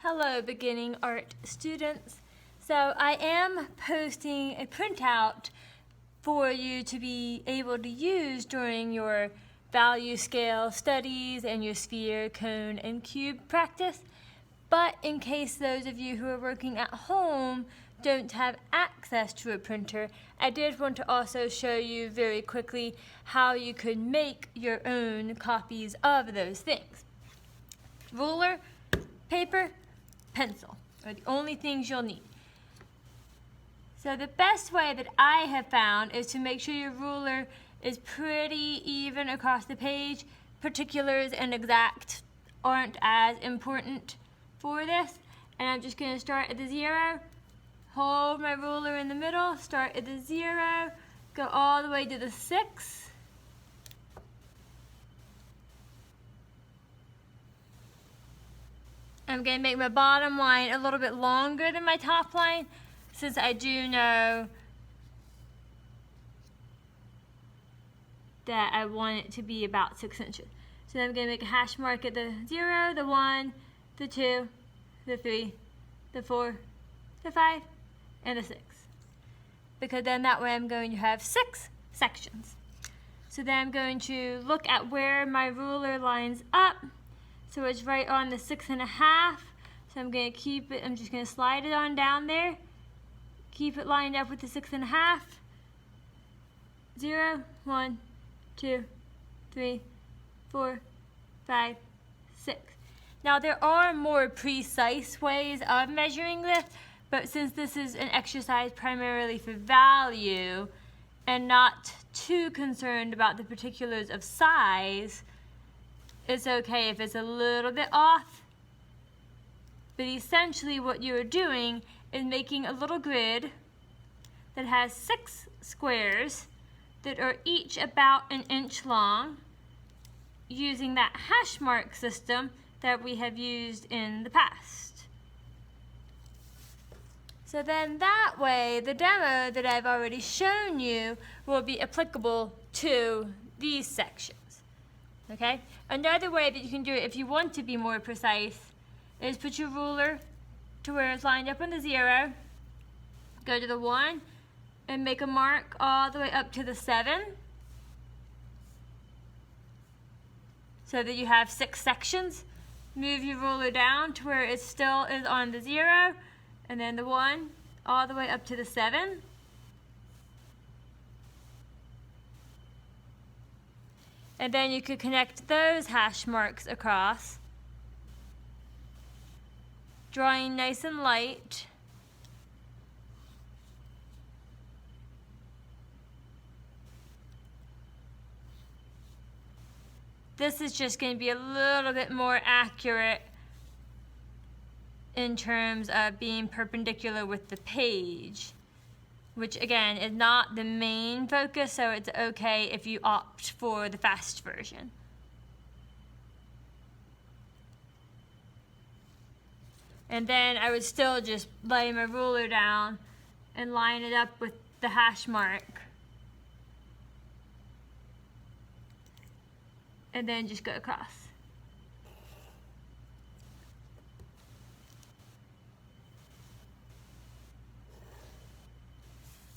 Hello, beginning art students. So I am posting a printout for you to be able to use during your value scale studies and your sphere, cone, and cube practice. But in case those of you who are working at home don't have access to a printer, I did want to also show you very quickly how you could make your own copies of those things. Ruler, paper, pencil are the only things you'll need. So the best way that I have found is to make sure your ruler is pretty even across the page. Particulars and exact aren't as important for this. And I'm just going to start at the 0, hold my ruler in the middle, start at the 0, go all the way to the 6. I'm going to make my bottom line a little bit longer than my top line, since I do know that I want it to be about 6 inches. So then I'm going to make a hash mark at the 0, the 1, the 2, the 3, the 4, the 5, and the 6. Because then that way I'm going to have 6 sections. So then I'm going to look at where my ruler lines up. So it's right on the 6.5. So I'm going to keep it, I'm just going to slide it on down there. Keep it lined up with the 6.5. 0, 1, 2, 3, 4, 5, 6. Now there are more precise ways of measuring this, but since this is an exercise primarily for value and not too concerned about the particulars of size, it's okay if it's a little bit off. But essentially what you're doing is making a little grid that has 6 squares that are each about an inch long, using that hash mark system that we have used in the past. So then that way, the demo that I've already shown you will be applicable to these sections. Okay? Another way that you can do it if you want to be more precise is put your ruler to where it's lined up on the 0, go to the 1, and make a mark all the way up to the 7, so that you have 6 sections. Move your ruler down to where it still is on the 0, and then the 1 all the way up to the 7. And then you could connect those hash marks across, drawing nice and light. This is just going to be a little bit more accurate in terms of being perpendicular with the page, which again is not the main focus, so it's okay if you opt for the fast version. And then I would still just lay my ruler down and line it up with the hash mark. And then just go across.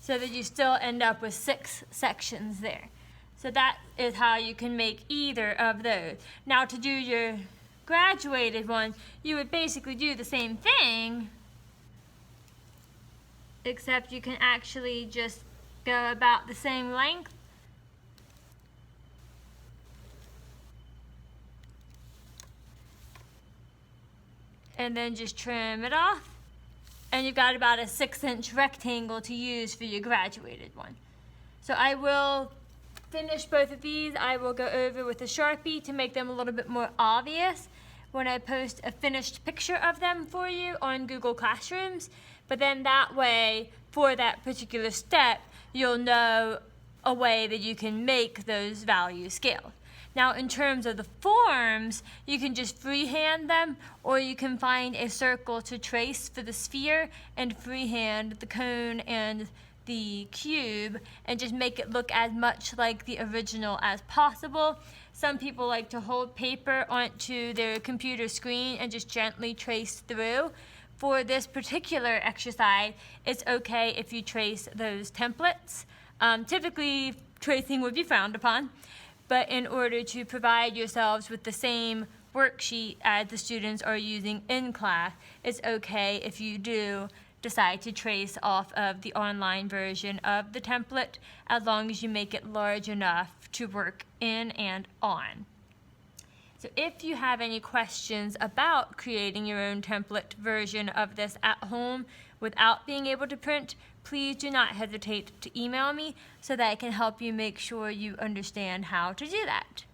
So that you still end up with 6 sections there. So that is how you can make either of those. Now to do your graduated one, you would basically do the same thing, except you can actually just go about the same length. And then just trim it off. And you've got about a 6-inch rectangle to use for your graduated one. So I will finish both of these. I will go over with a Sharpie to make them a little bit more obvious when I post a finished picture of them for you on Google Classrooms. But then that way, for that particular step, you'll know a way that you can make those value scales. Now in terms of the forms, you can just freehand them, or you can find a circle to trace for the sphere and freehand the cone and the cube and just make it look as much like the original as possible. Some people like to hold paper onto their computer screen and just gently trace through. For this particular exercise, it's okay if you trace those templates. Typically, tracing would be frowned upon, but in order to provide yourselves with the same worksheet as the students are using in class, it's okay if you do decide to trace off of the online version of the template, as long as you make it large enough to work in and on. So if you have any questions about creating your own template version of this at home without being able to print, please do not hesitate to email me so that I can help you make sure you understand how to do that.